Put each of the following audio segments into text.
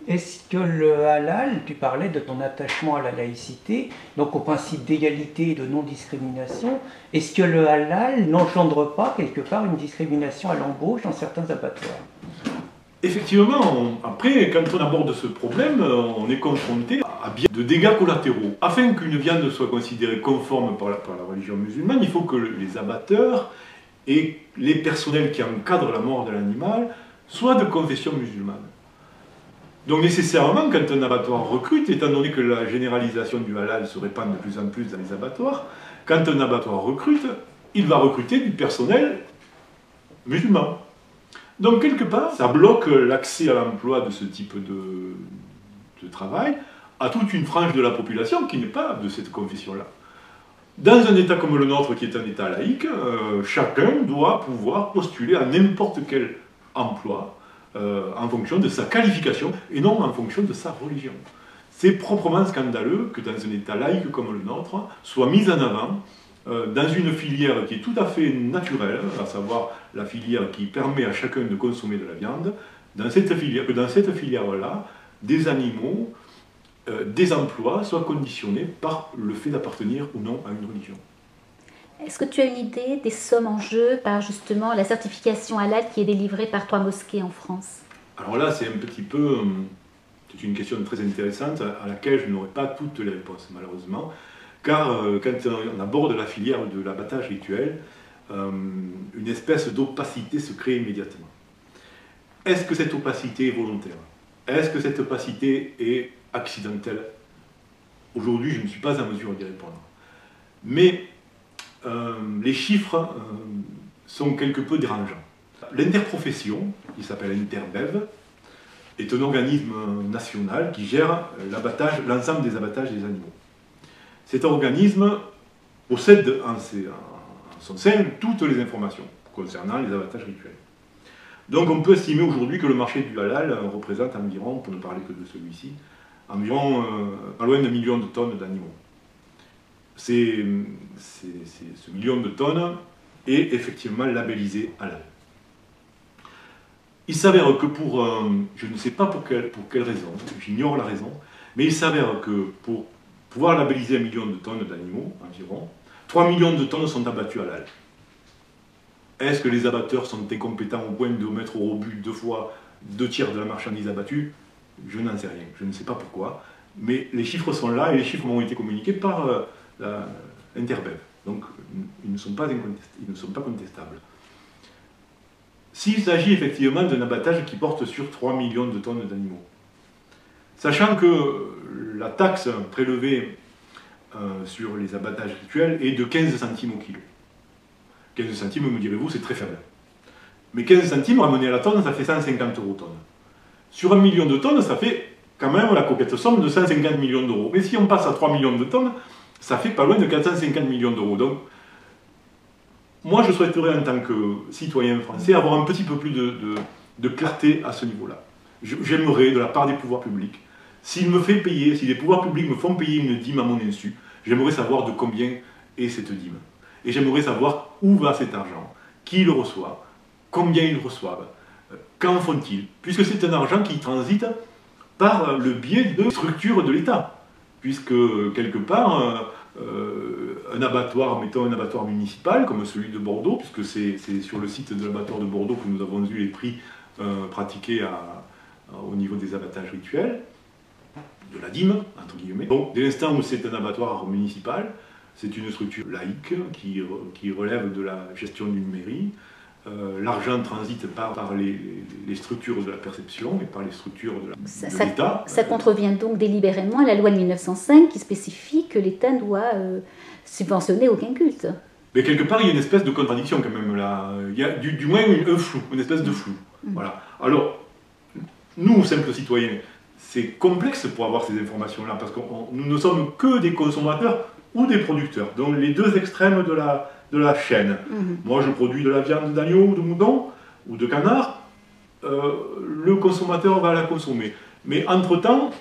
Est-ce que le halal, tu parlais de ton attachement à la laïcité, donc au principe d'égalité et de non-discrimination, est-ce que le halal n'engendre pas quelque part une discrimination à l'embauche dans certains abattoirs? Effectivement, après, quand on aborde ce problème, on est confronté à bien de dégâts collatéraux. Afin qu'une viande soit considérée conforme par la religion musulmane, il faut que les abatteurs et les personnels qui encadrent la mort de l'animal soient de confession musulmane. Donc nécessairement, quand un abattoir recrute, étant donné que la généralisation du halal se répand de plus en plus dans les abattoirs, quand un abattoir recrute, il va recruter du personnel musulman. Donc quelque part, ça bloque l'accès à l'emploi de ce type de travail à toute une frange de la population qui n'est pas de cette confession-là. Dans un État comme le nôtre, qui est un État laïque, chacun doit pouvoir postuler à n'importe quel emploi en fonction de sa qualification et non en fonction de sa religion. C'est proprement scandaleux que dans un État laïque comme le nôtre, soit mise en avant dans une filière qui est tout à fait naturelle, à savoir la filière qui permet à chacun de consommer de la viande, dans cette filière-là, des animaux, des emplois soient conditionnés par le fait d'appartenir ou non à une religion. Est-ce que tu as une idée des sommes en jeu par justement la certification halal qui est délivrée par 3 mosquées en France? Alors là, c'est un petit peu... c'est une question très intéressante à laquelle je n'aurai pas toutes les réponses, malheureusement. Car quand on aborde la filière de l'abattage rituel, une espèce d'opacité se crée immédiatement. Est-ce que cette opacité est volontaire? Est-ce que cette opacité est accidentelle? Aujourd'hui, je ne suis pas en mesure d'y répondre. Mais les chiffres sont quelque peu dérangeants. L'interprofession, qui s'appelle Interbev, est un organisme national qui gère l'ensemble des abattages des animaux. Cet organisme possède en son sein toutes les informations concernant les abattages rituels. Donc on peut estimer aujourd'hui que le marché du halal représente environ, pour ne parler que de celui-ci, environ pas loin d'1 million de tonnes d'animaux. Ce million de tonnes est effectivement labellisé halal. Il s'avère que je ne sais pas pour quelle raison, j'ignore la raison, mais il s'avère que pour pouvoir labelliser 1 million de tonnes d'animaux, environ, 3 millions de tonnes sont abattues halal. Est-ce que les abatteurs sont incompétents au point de mettre au rebut 2 tiers de la marchandise abattue? Je n'en sais rien, je ne sais pas pourquoi, mais les chiffres sont là et les chiffres m'ont été communiqués par l'Interbev. Donc ils ne sont pas contestables. S'il s'agit effectivement d'un abattage qui porte sur 3 millions de tonnes d'animaux, sachant que la taxe prélevée sur les abattages rituels est de 15 centimes au kilo. 15 centimes, me direz-vous, c'est très faible. Mais 15 centimes ramenés à la tonne, ça fait 150 € tonne. Sur 1 million de tonnes, ça fait quand même la coquette somme de 150 millions d'euros. Mais si on passe à 3 millions de tonnes, ça fait pas loin de 450 millions d'euros. Donc, moi, je souhaiterais, en tant que citoyen français, avoir un petit peu plus de clarté à ce niveau-là. J'aimerais, de la part des pouvoirs publics, si les pouvoirs publics me font payer une dîme à mon insu, j'aimerais savoir de combien est cette dîme. Et j'aimerais savoir où va cet argent, qui le reçoit, combien ils reçoivent, qu'en font-ils, puisque c'est un argent qui transite par le biais de structures de l'État. Puisque, quelque part, un abattoir, mettons un abattoir municipal, comme celui de Bordeaux, puisque c'est sur le site de l'abattoir de Bordeaux que nous avons eu les prix pratiqués au niveau des abattages rituels, de la dîme, entre guillemets. Donc, dès l'instant où c'est un abattoir municipal, c'est une structure laïque qui relève de la gestion d'une mairie. L'argent transite par les structures de la perception et par les structures de l'État. Ça contrevient donc délibérément à la loi de 1905 qui spécifie que l'État ne doit subventionner aucun culte. Mais quelque part, il y a une espèce de contradiction quand même là. Il y a du moins un flou, une espèce de flou. Voilà. Alors, nous, simples citoyens, c'est complexe pour avoir ces informations-là, parce que nous ne sommes que des consommateurs ou des producteurs, donc les deux extrêmes de la chaîne. Moi, je produis de la viande d'agneau, de mouton ou de canard, le consommateur va la consommer. Mais entre-temps,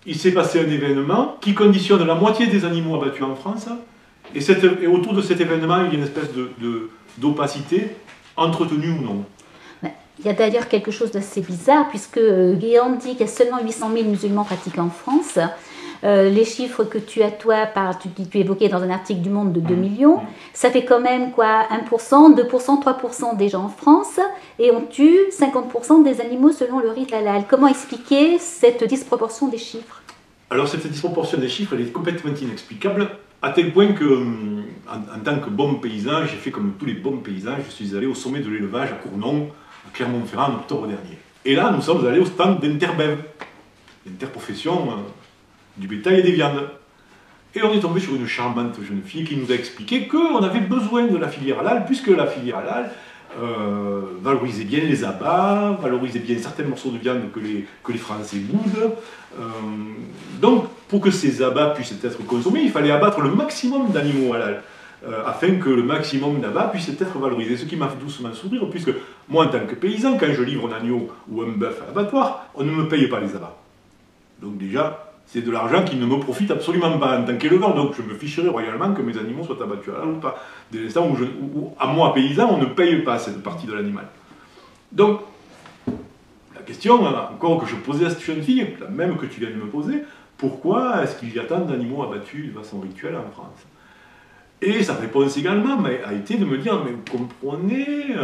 il s'est passé un événement qui conditionne la moitié des animaux abattus en France, et autour de cet événement, il y a une espèce d'opacité, entretenue ou non. Il y a d'ailleurs quelque chose d'assez bizarre, puisque Guillaume dit qu'il y a seulement 800 000 musulmans pratiquants en France. Les chiffres que tu as, toi, tu évoquais dans un article du Monde de 2 millions, ça fait quand même quoi, 1%, 2%, 3% des gens en France, et on tue 50% des animaux selon le rite halal. Comment expliquer cette disproportion des chiffres? Alors cette disproportion des chiffres, elle est complètement inexplicable, à tel point que, en tant que bon paysan, j'ai fait comme tous les bons paysans, je suis allé au sommet de l'élevage à Cournon, à Clermont-Ferrand, en octobre dernier. Et là, nous sommes allés au stand d'Interbev, l'interprofession du bétail et des viandes. Et on est tombé sur une charmante jeune fille qui nous a expliqué qu'on avait besoin de la filière halal, puisque la filière halal valorisait bien les abats, valorisait bien certains morceaux de viande que les Français boudent. Donc, pour que ces abats puissent être consommés, il fallait abattre le maximum d'animaux halal, afin que le maximum d'abats puisse être valorisé. Ce qui m'a fait doucement sourire, puisque moi, en tant que paysan, quand je livre un agneau ou un bœuf à l'abattoir, on ne me paye pas les abats. Donc déjà, c'est de l'argent qui ne me profite absolument pas en tant qu'éleveur, donc je me ficherai royalement que mes animaux soient abattus halal ou pas. Dès l'instant où, à moi, paysan, on ne paye pas cette partie de l'animal. Donc, la question, encore que je posais à cette jeune fille, la même que tu viens de me poser, pourquoi est-ce qu'il y a tant d'animaux abattus de façon rituelle en France? Et sa réponse également a été de me dire, mais vous comprenez,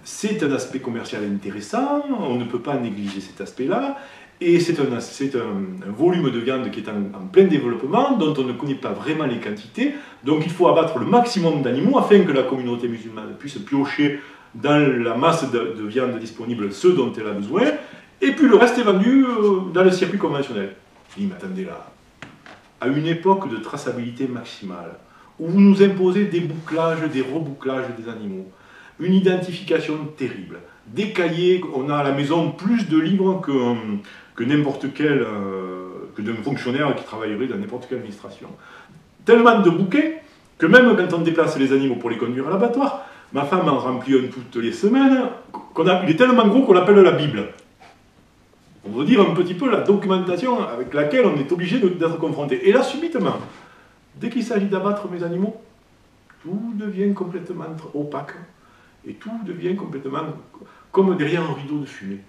c'est un aspect commercial intéressant, on ne peut pas négliger cet aspect-là, et c'est un volume de viande qui est en plein développement, dont on ne connaît pas vraiment les quantités, donc il faut abattre le maximum d'animaux afin que la communauté musulmane puisse piocher dans la masse de viande disponible ce dont elle a besoin, et puis le reste est vendu dans le circuit conventionnel. Il m'attendait là, à une époque de traçabilité maximale, où vous nous imposez des bouclages, des rebouclages des animaux, une identification terrible, des cahiers, on a à la maison plus de livres que n'importe quel, que d'un fonctionnaire qui travaillerait dans n'importe quelle administration. Tellement de bouquets que même quand on déplace les animaux pour les conduire à l'abattoir, ma femme en remplit un toutes les semaines, il est tellement gros qu'on l'appelle la Bible. On veut dire un petit peu la documentation avec laquelle on est obligé d'être confronté. Et là, subitement, dès qu'il s'agit d'abattre mes animaux, tout devient complètement opaque. Et tout devient complètement comme derrière un rideau de fumée.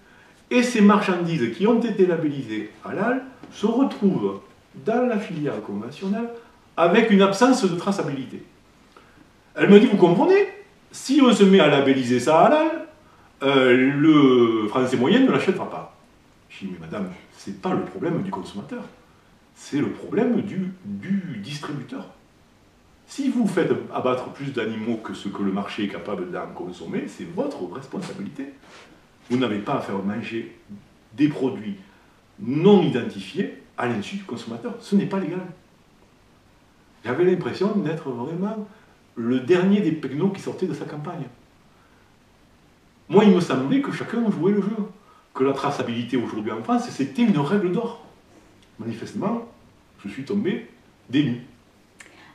Et ces marchandises qui ont été labellisées halal se retrouvent dans la filière conventionnelle avec une absence de traçabilité. Elle me dit, vous comprenez, si on se met à labelliser ça halal, le Français moyen ne l'achètera pas. Je dis, mais madame, ce n'est pas le problème du consommateur, c'est le problème du distributeur. Si vous faites abattre plus d'animaux que ce que le marché est capable d'en consommer, c'est votre responsabilité. Vous n'avez pas à faire manger des produits non identifiés à l'insu du consommateur. Ce n'est pas légal. J'avais l'impression d'être vraiment le dernier des pecnos qui sortait de sa campagne. Moi, il me semblait que chacun jouait le jeu. Que la traçabilité aujourd'hui en France, c'était une règle d'or. Manifestement, je suis tombé des nues.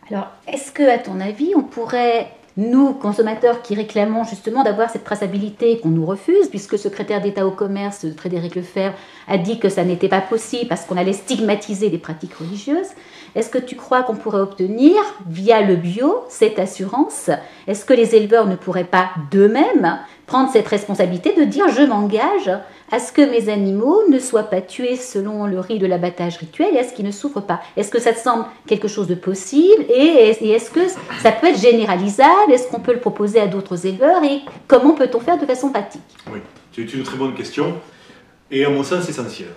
Alors, est-ce que, à ton avis, on pourrait, nous, consommateurs qui réclamons justement d'avoir cette traçabilité qu'on nous refuse, puisque le secrétaire d'État au commerce, Frédéric Lefebvre, a dit que ça n'était pas possible parce qu'on allait stigmatiser les pratiques religieuses, est-ce que tu crois qu'on pourrait obtenir, via le bio, cette assurance? Est-ce que les éleveurs ne pourraient pas d'eux-mêmes prendre cette responsabilité de dire « je m'engage à ce que mes animaux ne soient pas tués selon le rite de l'abattage rituel et à ce qu'ils ne souffrent pas ». Est-ce que ça te semble quelque chose de possible et est-ce que ça peut être généralisable? Est-ce qu'on peut le proposer à d'autres éleveurs et comment peut-on faire de façon pratique? Oui, c'est une très bonne question et à mon sens essentielle.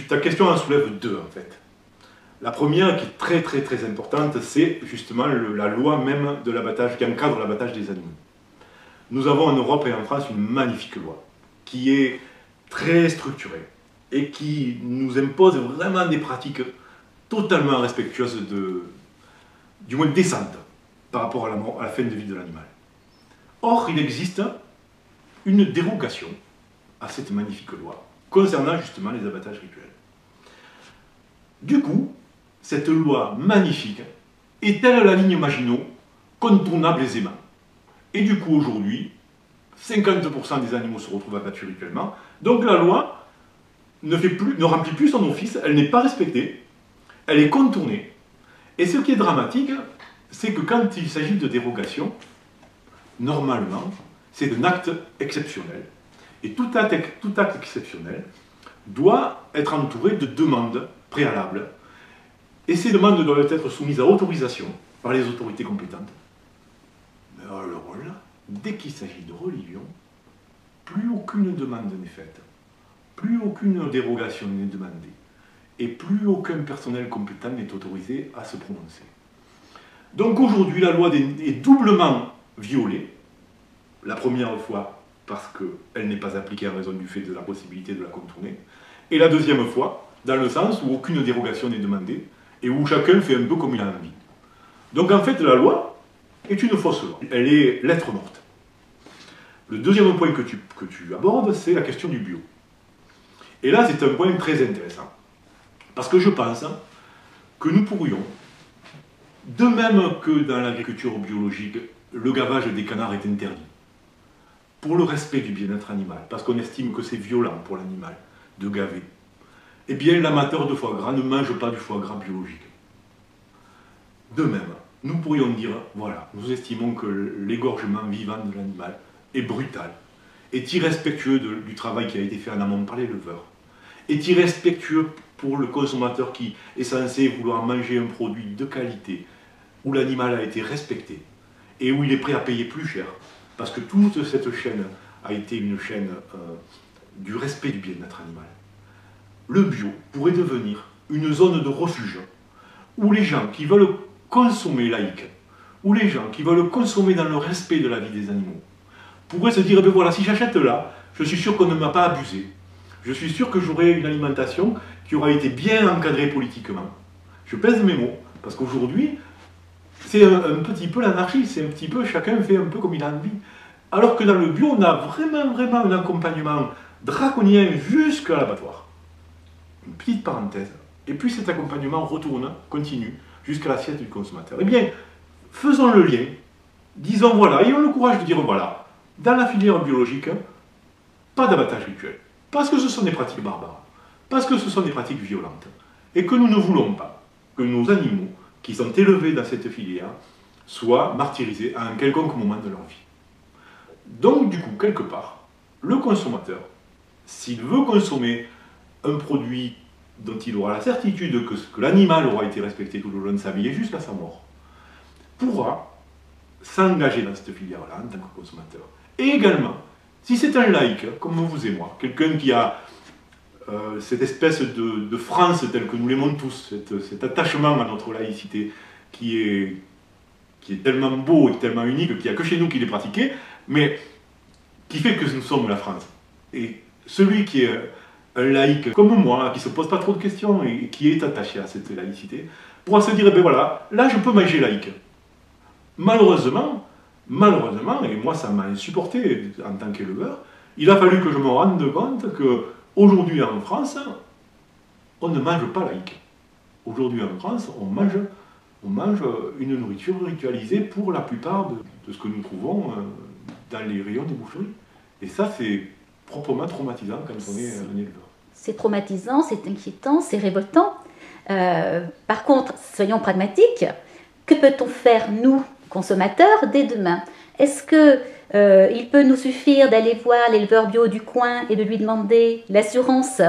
Ta question en soulève deux en fait. La première, qui est très très très importante, c'est justement la loi même de l'abattage, qui encadre l'abattage des animaux. Nous avons en Europe et en France une magnifique loi, qui est très structurée, et qui nous impose vraiment des pratiques totalement respectueuses, du moins décentes, par rapport à la fin de vie de l'animal. Or, il existe une dérogation à cette magnifique loi, concernant justement les abattages rituels. Du coup, cette loi magnifique est-elle la ligne Maginot, contournable aisément? Et du coup, aujourd'hui, 50% des animaux se retrouvent abattus rituellement. Donc la loi ne remplit plus son office, elle n'est pas respectée, elle est contournée. Et ce qui est dramatique, c'est que quand il s'agit de dérogation, normalement, c'est un acte exceptionnel. Et tout acte exceptionnel doit être entouré de demandes préalables. Et ces demandes doivent être soumises à autorisation par les autorités compétentes. Mais alors là, dès qu'il s'agit de religion, plus aucune demande n'est faite, plus aucune dérogation n'est demandée, et plus aucun personnel compétent n'est autorisé à se prononcer. Donc aujourd'hui, la loi est doublement violée. La première fois, parce qu'elle n'est pas appliquée en raison du fait de la possibilité de la contourner, et la deuxième fois, dans le sens où aucune dérogation n'est demandée, et où chacun fait un peu comme il a envie. Donc en fait, la loi est une fausse loi. Elle est lettre morte. Le deuxième point que tu abordes, c'est la question du bio. Et là, c'est un point très intéressant. Parce que je pense que nous pourrions, de même que dans l'agriculture biologique, le gavage des canards est interdit, pour le respect du bien-être animal, parce qu'on estime que c'est violent pour l'animal de gaver, eh bien l'amateur de foie gras ne mange pas du foie gras biologique. De même, nous pourrions dire, voilà, nous estimons que l'égorgement vivant de l'animal est brutal, est irrespectueux du travail qui a été fait en amont par l'éleveur, est irrespectueux pour le consommateur qui est censé vouloir manger un produit de qualité, où l'animal a été respecté, et où il est prêt à payer plus cher, parce que toute cette chaîne a été une chaîne du respect du bien-être animal. Le bio pourrait devenir une zone de refuge, où les gens qui veulent consommer laïque, où les gens qui veulent consommer dans le respect de la vie des animaux, pourraient se dire, eh bien voilà, si j'achète là, je suis sûr qu'on ne m'a pas abusé. Je suis sûr que j'aurai une alimentation qui aura été bien encadrée politiquement. Je pèse mes mots, parce qu'aujourd'hui, c'est un petit peu l'anarchie, c'est un petit peu, chacun fait un peu comme il a envie. Alors que dans le bio, on a vraiment un accompagnement draconien jusqu'à l'abattoir. Une petite parenthèse. Et puis cet accompagnement continue, jusqu'à l'assiette du consommateur. Eh bien, faisons le lien, disons voilà, ayons le courage de dire voilà, dans la filière biologique, pas d'abattage rituel. Parce que ce sont des pratiques barbares, parce que ce sont des pratiques violentes, et que nous ne voulons pas que nos animaux, qui sont élevés dans cette filière, soient martyrisés à un quelconque moment de leur vie. Donc, du coup, quelque part, le consommateur, s'il veut consommer un produit dont il aura la certitude que l'animal aura été respecté tout le long de sa vie et jusqu'à sa mort, pourra s'engager dans cette filière-là en tant que consommateur. Et également, si c'est un laïc, comme vous et moi, quelqu'un qui a cette espèce de France telle que nous l'aimons tous, cet attachement à notre laïcité qui est tellement beau et tellement unique, qu'il n'y a que chez nous qu'il est pratiqué, mais qui fait que nous sommes la France. Et celui qui est un laïc comme moi, qui ne se pose pas trop de questions et qui est attaché à cette laïcité, pourra se dire, eh bien voilà, là je peux manger laïque. Malheureusement, et moi ça m'a insupporté en tant qu'éleveur, il a fallu que je me rende compte qu'aujourd'hui en France, on ne mange pas laïque. Aujourd'hui en France, on mange une nourriture ritualisée pour la plupart de ce que nous trouvons dans les rayons des boucheries. Et ça, c'est proprement traumatisant quand on est un éleveur. C'est traumatisant, c'est inquiétant, c'est révoltant. Par contre, soyons pragmatiques, que peut-on faire, nous, consommateurs, dès demain? Est-ce qu'il peut nous suffire d'aller voir l'éleveur bio du coin et de lui demander l'assurance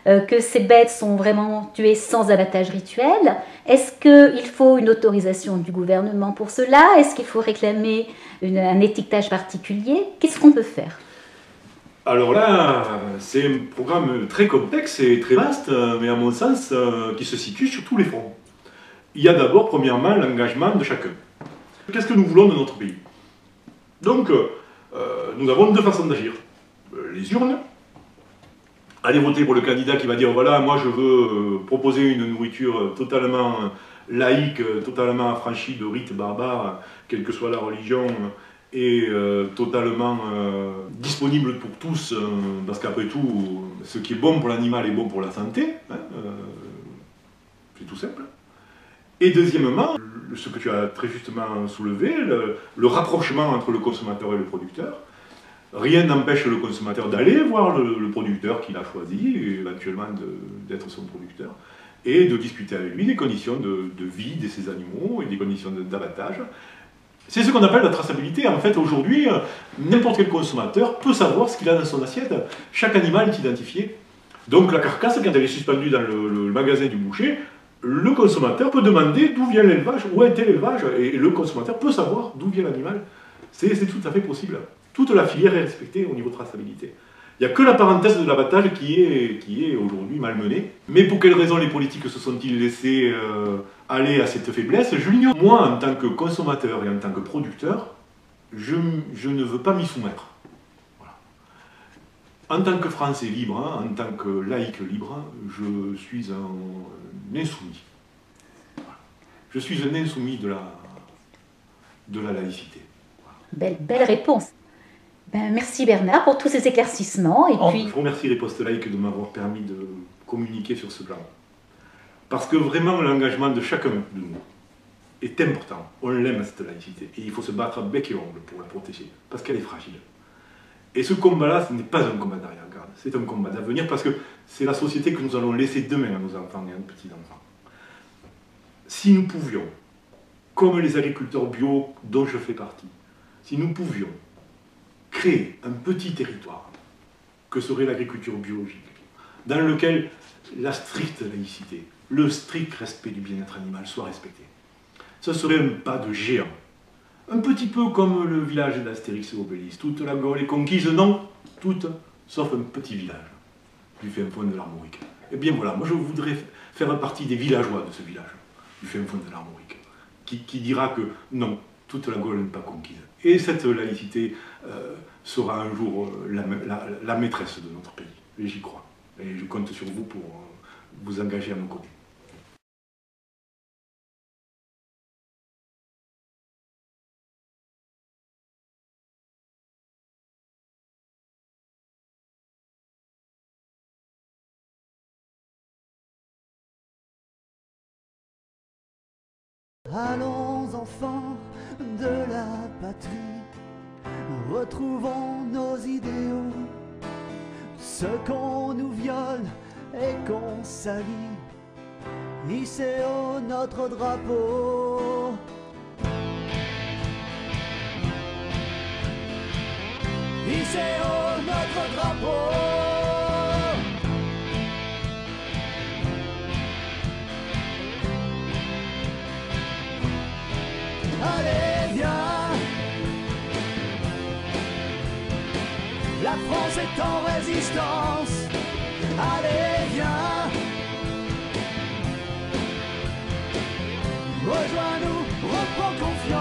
que ces bêtes sont vraiment tuées sans abattage rituel? Est-ce qu'il faut une autorisation du gouvernement pour cela? Est-ce qu'il faut réclamer un étiquetage particulier? Qu'est-ce qu'on peut faire? Alors là, c'est un programme très complexe et très vaste, mais à mon sens, qui se situe sur tous les fronts. Il y a d'abord, premièrement, l'engagement de chacun. Qu'est-ce que nous voulons de notre pays? Donc, nous avons deux façons d'agir. Les urnes, aller voter pour le candidat qui va dire, voilà, moi je veux proposer une nourriture totalement laïque, totalement affranchie de rites barbares, quelle que soit la religion, et totalement disponible pour tous, parce qu'après tout, ce qui est bon pour l'animal est bon pour la santé, hein, c'est tout simple. Et deuxièmement, ce que tu as très justement soulevé, le rapprochement entre le consommateur et le producteur, Rien n'empêche le consommateur d'aller voir le producteur qu'il a choisi, éventuellement d'être son producteur, et de discuter avec lui des conditions de vie de ces animaux et des conditions d'abattage. C'est ce qu'on appelle la traçabilité. En fait, aujourd'hui, n'importe quel consommateur peut savoir ce qu'il a dans son assiette. Chaque animal est identifié. Donc la carcasse, quand elle est suspendue dans le magasin du boucher, le consommateur peut demander d'où vient l'élevage, où était l'élevage, et le consommateur peut savoir d'où vient l'animal. C'est tout à fait possible. Toute la filière est respectée au niveau de traçabilité. Il n'y a que la parenthèse de l'abattage qui est aujourd'hui malmenée. Mais pour quelles raisons les politiques se sont-ils laissés aller à cette faiblesse? Je l'ignore. Moi, en tant que consommateur et en tant que producteur, je ne veux pas m'y soumettre. Voilà. En tant que Français libre, en tant que laïc libre, je suis un insoumis. Voilà. Je suis un insoumis de la laïcité. Voilà. Belle réponse. Ben, merci Bernard pour tous ces éclaircissements. Et puis... Je remercie les postes laïcs de m'avoir permis de communiquer sur ce plan. Parce que vraiment l'engagement de chacun de nous est important. On l'aime cette laïcité. Et il faut se battre à bec et ongle pour la protéger. Parce qu'elle est fragile. Et ce combat-là, ce n'est pas un combat d'arrière-garde. C'est un combat d'avenir parce que c'est la société que nous allons laisser demain à nos enfants et à nos petits-enfants. Si nous pouvions, comme les agriculteurs bio dont je fais partie, si nous pouvions créer un petit territoire que serait l'agriculture biologique, dans lequel la stricte laïcité, le strict respect du bien-être animal soit respecté. Ce serait un pas de géant. Un petit peu comme le village d'Astérix et Obélix. Toute la Gaule est conquise, non, toute, sauf un petit village, du fin fond de l'Armorique. Et bien voilà, moi je voudrais faire partie des villageois de ce village, du fin fond de l'Armorique, qui dira que non, toute la Gaule n'est pas conquise. Et cette laïcité sera un jour la maîtresse de notre pays. Et j'y crois. Et je compte sur vous pour vous engager à nos côtés. Allons enfants de la patrie, retrouvons nos idéaux, ce qu'on nous viole et qu'on salit, hissez haut notre drapeau. Hissez haut notre drapeau. Allez, viens, la France est en résistance. Allez, viens, rejoins-nous, reprends confiance.